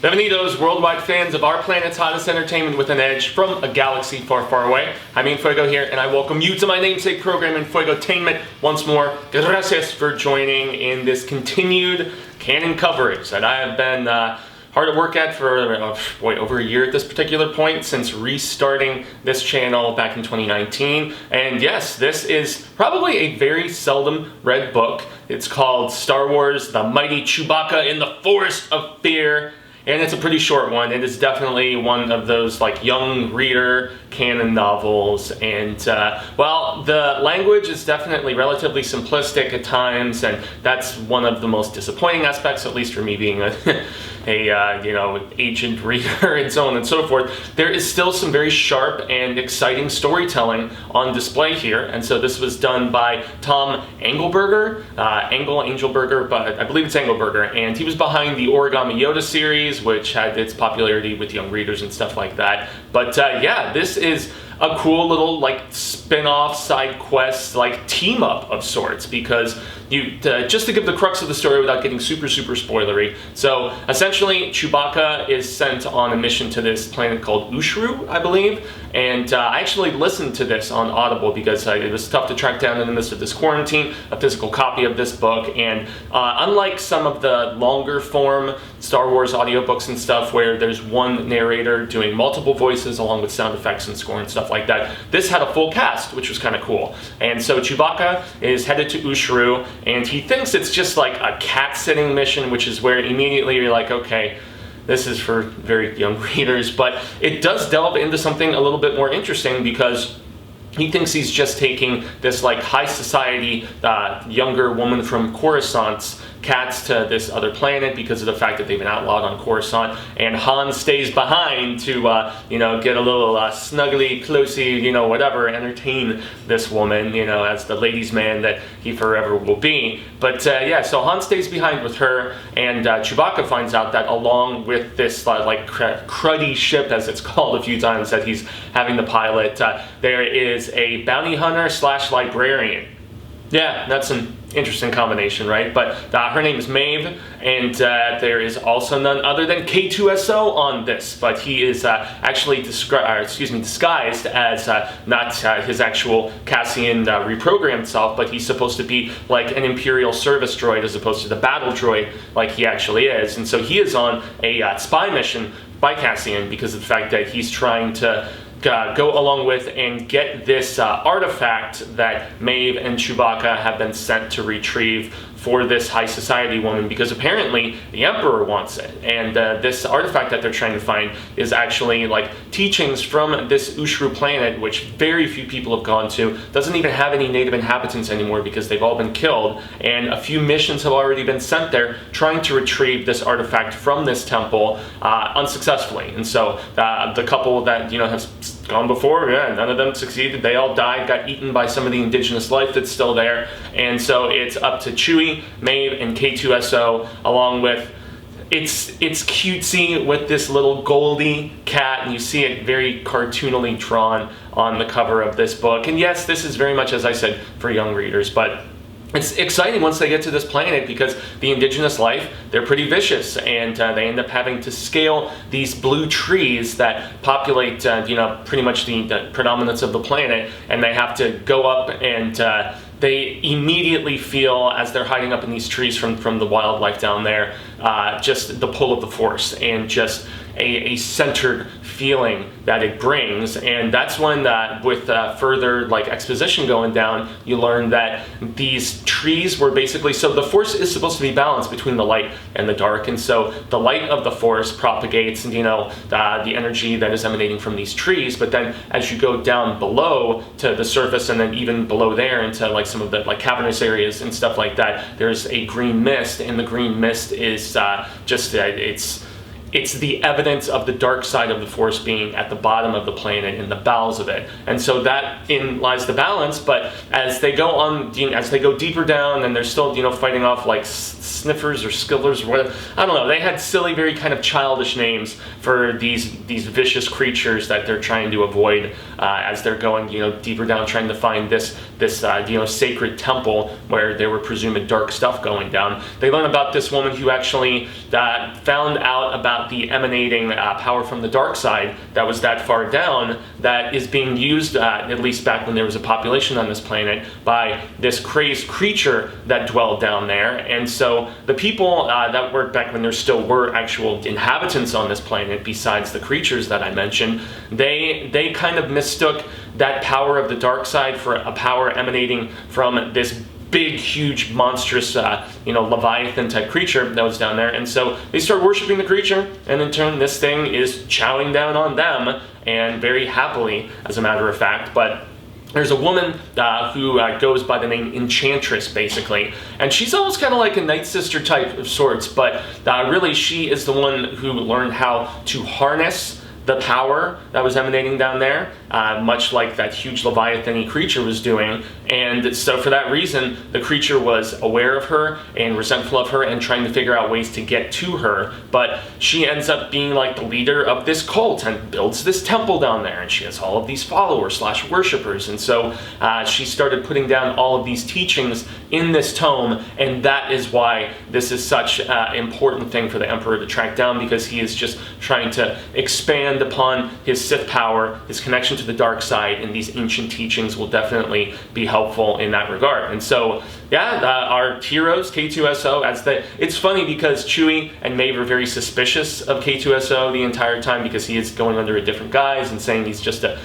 Bienvenidos, worldwide fans of our planet's hottest entertainment with an edge from a galaxy far, far away. Jaime En Fuego here, and I welcome you to my namesake program, Enfuegotainment. Once more, gracias for joining in this continued Canon coverage that I have been hard at work at for over a year at this particular point, since restarting this channel back in 2019. And yes, this is probably a very seldom read book. It's called Star Wars: The Mighty Chewbacca in the Forest of Fear. And it's a pretty short one. It is definitely one of those like young reader canon novels. And well, the language is definitely relatively simplistic at times, and that's one of the most disappointing aspects, at least for me being a agent reader and so on and so forth. There is still some very sharp and exciting storytelling on display here, and so this was done by Tom Angelberger, Angelberger, but I believe it's Angelberger, and he was behind the Origami Yoda series, which had its popularity with young readers and stuff like that. But yeah, this is a cool little like spin-off side quest like team up of sorts, because you just to give the crux of the story without getting super spoilery. So essentially, Chewbacca is sent on a mission to this planet called Ushru, I believe, and I actually listened to this on Audible because it was tough to track down in the midst of this quarantine a physical copy of this book. And unlike some of the longer form Star Wars audiobooks and stuff where there's one narrator doing multiple voices along with sound effects and score and stuff like that, this had a full cast, which was kind of cool. And so Chewbacca is headed to Ushru, and he thinks it's just like a cat-sitting mission, which is where immediately you're like, okay, this is for very young readers. But it does delve into something a little bit more interesting, because he thinks he's just taking this like high society younger woman from Coruscant's cats to this other planet because of the fact that they've been outlawed on Coruscant, and Han stays behind to get a little snuggly, closey, whatever, entertain this woman, as the ladies' man that he forever will be. But yeah, so Han stays behind with her, and Chewbacca finds out that along with this cruddy ship, as it's called a few times, that he's having the pilot, there is a bounty hunter / librarian. Yeah, that's an interesting combination, right? But her name is Maeve, and there is also none other than K2SO on this, but he is actually disguised as not his actual Cassian reprogrammed self, but he's supposed to be like an Imperial service droid as opposed to the battle droid like he actually is. And so he is on a spy mission by Cassian because of the fact that he's trying to go along with and get this artifact that Maeve and Chewbacca have been sent to retrieve for this high society woman, because apparently the Emperor wants it. And this artifact that they're trying to find is actually like teachings from this Ushru planet, which very few people have gone to. Doesn't even have any native inhabitants anymore because they've all been killed, and a few missions have already been sent there trying to retrieve this artifact from this temple unsuccessfully. And so the couple that have gone before, yeah, none of them succeeded. They all died, got eaten by some of the indigenous life that's still there. And so it's up to Chewie, Maeve, and K2SO, along with it's cutesy with this little Goldie cat, and you see it very cartoonily drawn on the cover of this book. And yes, this is very much, as I said, for young readers, but it's exciting once they get to this planet, because the indigenous life, they're pretty vicious, and they end up having to scale these blue trees that populate, pretty much the predominance of the planet, and they have to go up, and they immediately feel, as they're hiding up in these trees from the wildlife down there, just the pull of the Force, and just a centered feeling that it brings. And that's when with further exposition going down, you learn that these trees were basically, so the Force is supposed to be balanced between the light and the dark, and so the light of the Force propagates the energy that is emanating from these trees. But then as you go down below to the surface, and then even below there into some of the cavernous areas and stuff like that, there's a green mist, and the green mist is it's the evidence of the dark side of the Force being at the bottom of the planet, in the bowels of it. And so that in lies the balance. But as they go on, as they go deeper down, and they're still fighting off sniffers or skillers or whatever, I don't know, they had silly, very kind of childish names for these vicious creatures that they're trying to avoid as they're going deeper down, trying to find this sacred temple where there were presumed dark stuff going down. They learn about this woman who actually found out about about the emanating power from the dark side that was that far down, that is being used, at least back when there was a population on this planet, by this crazed creature that dwelled down there. And so the people that were back when there still were actual inhabitants on this planet, besides the creatures that I mentioned, they kind of mistook that power of the dark side for a power emanating from this big, huge, monstrous, Leviathan type creature that was down there. And so they start worshiping the creature, and in turn this thing is chowing down on them, and very happily, as a matter of fact. But there's a woman who goes by the name Enchantress, basically, and she's almost kind of like a Night Sister type of sorts, but really she is the one who learned how to harness the power that was emanating down there, much like that huge Leviathan-y creature was doing. And so for that reason, the creature was aware of her and resentful of her and trying to figure out ways to get to her. But she ends up being like the leader of this cult and builds this temple down there, and she has all of these followers / worshippers. And so she started putting down all of these teachings in this tome, and that is why this is such an important thing for the Emperor to track down, because he is just trying to expand upon his Sith power, his connection to the dark side, and these ancient teachings will definitely be helpful in that regard. And so, yeah, our heroes, K2SO, it's funny because Chewie and Maeve are very suspicious of K2SO the entire time, because he is going under a different guise and saying he's just a,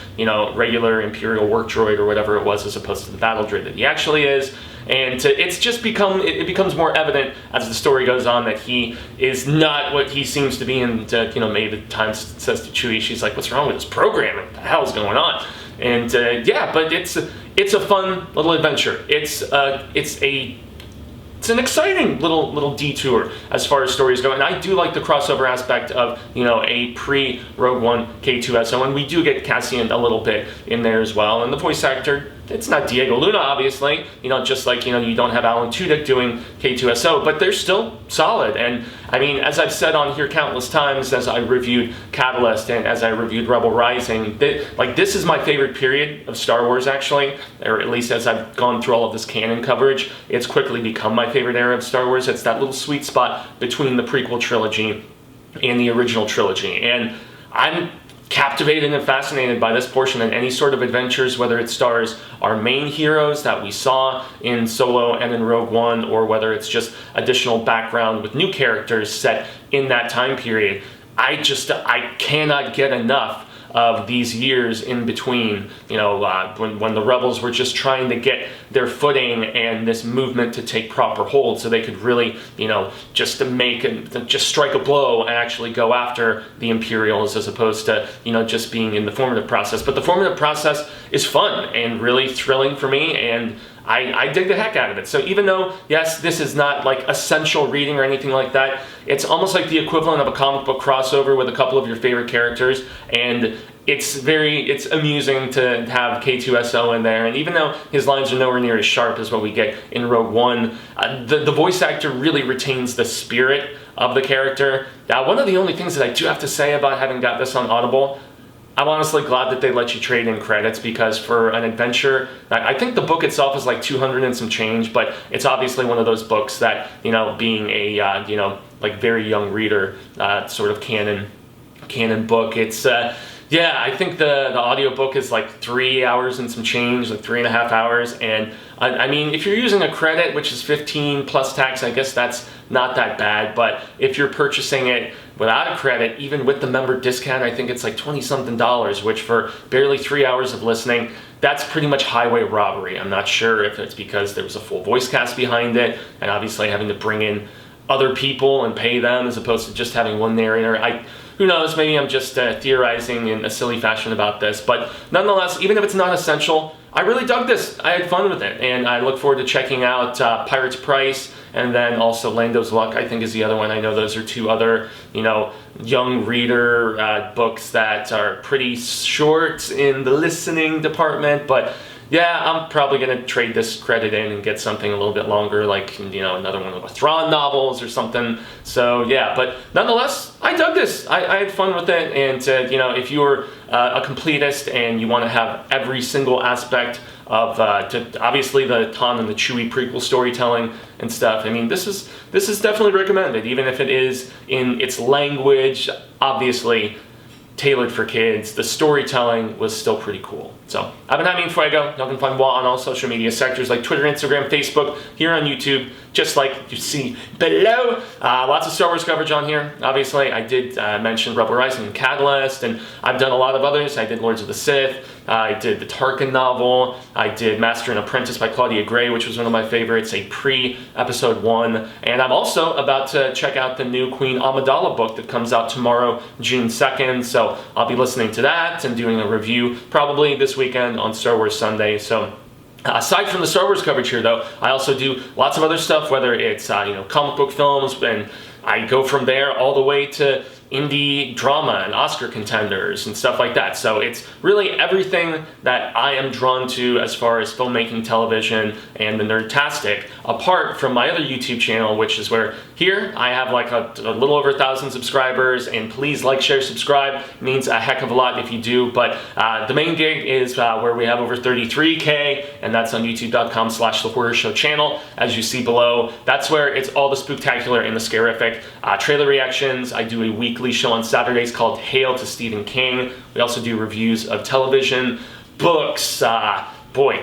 regular Imperial work droid or whatever it was, as opposed to the battle droid that he actually is. And it's just it becomes more evident as the story goes on that he is not what he seems to be. And Maeve at times says to Chewie, she's like, "What's wrong with this programming? What the hell's going on?" And yeah, but it's a fun little adventure. It's an exciting little detour as far as stories go, and I do like the crossover aspect of a pre-Rogue One K2SO, and we do get Cassian a little bit in there as well. And the voice actor, it's not Diego Luna, obviously, just like you don't have Alan Tudyk doing K2SO, but they're still solid. And I mean, as I've said on here countless times, as I reviewed Catalyst and as I reviewed Rebel Rising, this is my favorite period of Star Wars, actually, or at least as I've gone through all of this canon coverage, it's quickly become my favorite era of Star Wars. It's that little sweet spot between the prequel trilogy and the original trilogy, and I'm captivated and fascinated by this portion, and any sort of adventures, whether it stars our main heroes that we saw in Solo and in Rogue One, or whether it's just additional background with new characters set in that time period. I cannot get enough of these years in between, when the rebels were just trying to get their footing and this movement to take proper hold, so they could really, just strike a blow and actually go after the Imperials, as opposed to, just being in the formative process. But the formative process is fun and really thrilling for me, and I dig the heck out of it. So even though, yes, this is not like essential reading or anything like that, it's almost like the equivalent of a comic book crossover with a couple of your favorite characters, and it's amusing to have K2SO in there. And even though his lines are nowhere near as sharp as what we get in Rogue One, the voice actor really retains the spirit of the character. Now, one of the only things that I do have to say about having got this on Audible, I'm honestly glad that they let you trade in credits, because for an adventure, I think the book itself is like 200 and some change, but it's obviously one of those books that, being a, very young reader, sort of canon book, it's, yeah, I think the audiobook is like 3 hours and some change, like 3.5 hours, and I mean, if you're using a credit, which is 15 plus tax, I guess that's not that bad. But if you're purchasing it without a credit, even with the member discount, I think it's like $20-something, which for barely 3 hours of listening, that's pretty much highway robbery. I'm not sure if it's because there was a full voice cast behind it, and obviously having to bring in other people and pay them as opposed to just having one narrator. Who knows, maybe I'm just theorizing in a silly fashion about this, but nonetheless, even if it's not essential, I really dug this. I had fun with it, and I look forward to checking out Pirate's Price, and then also Lando's Luck, I think, is the other one. I know those are two other, young reader books that are pretty short in the listening department, but yeah, I'm probably going to trade this credit in and get something a little bit longer, like, another one of the Thrawn novels or something. So yeah, but nonetheless, I dug this. I had fun with it, and if you're a completist and you want to have every single aspect of obviously the Han and the Chewie prequel storytelling and stuff, I mean, this is definitely recommended, even if it is in its language, obviously tailored for kids. The storytelling was still pretty cool. So I've been Jaime En Fuego. Y'all can find Walt on all social media sectors like Twitter, Instagram, Facebook, here on YouTube, just like you see below. Lots of Star Wars coverage on here. Obviously, I did mention Rebel Rising and Catalyst, and I've done a lot of others. I did Lords of the Sith. I did the Tarkin novel. I did Master and Apprentice by Claudia Gray, which was one of my favorites, a pre-episode 1. And I'm also about to check out the new Queen Amidala book that comes out tomorrow, June 2nd. So I'll be listening to that and doing a review probably this weekend on Star Wars Sunday. So aside from the Star Wars coverage here, though, I also do lots of other stuff, whether it's comic book films, and I go from there all the way to indie drama and Oscar contenders and stuff like that. So it's really everything that I am drawn to as far as filmmaking, television, and the nerdtastic, apart from my other YouTube channel, which is where here I have like a little over 1,000 subscribers, and please like, share, subscribe. It means a heck of a lot if you do, but the main gig is where we have over 33K, and that's on youtube.com/The Horror Show channel. As you see below, that's where it's all the spooktacular and the scarific. Trailer reactions. I do a weekly show on Saturdays called Hail to Stephen King. We also do reviews of television, books,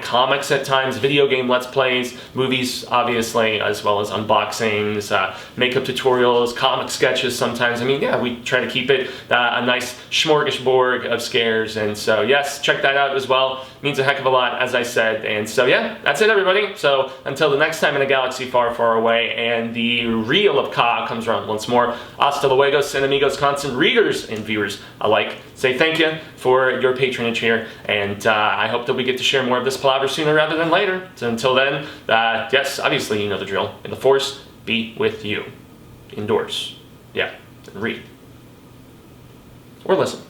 comics at times, video game let's plays, movies obviously, as well as unboxings, makeup tutorials, comic sketches sometimes. I mean, yeah, we try to keep it a nice smorgasbord of scares, and so yes, check that out as well. It means a heck of a lot, as I said. And so yeah, that's it, everybody. So until the next time in a galaxy far, far away and the reel of Ka comes around once more, hasta luego, Cinemigos, constant readers and viewers alike. Say thank you for your patronage here, and I hope that we get to share more of this palaver sooner rather than later. So until then, yes, obviously you know the drill. May the Force be with you. Indoors. Yeah, read. Or listen.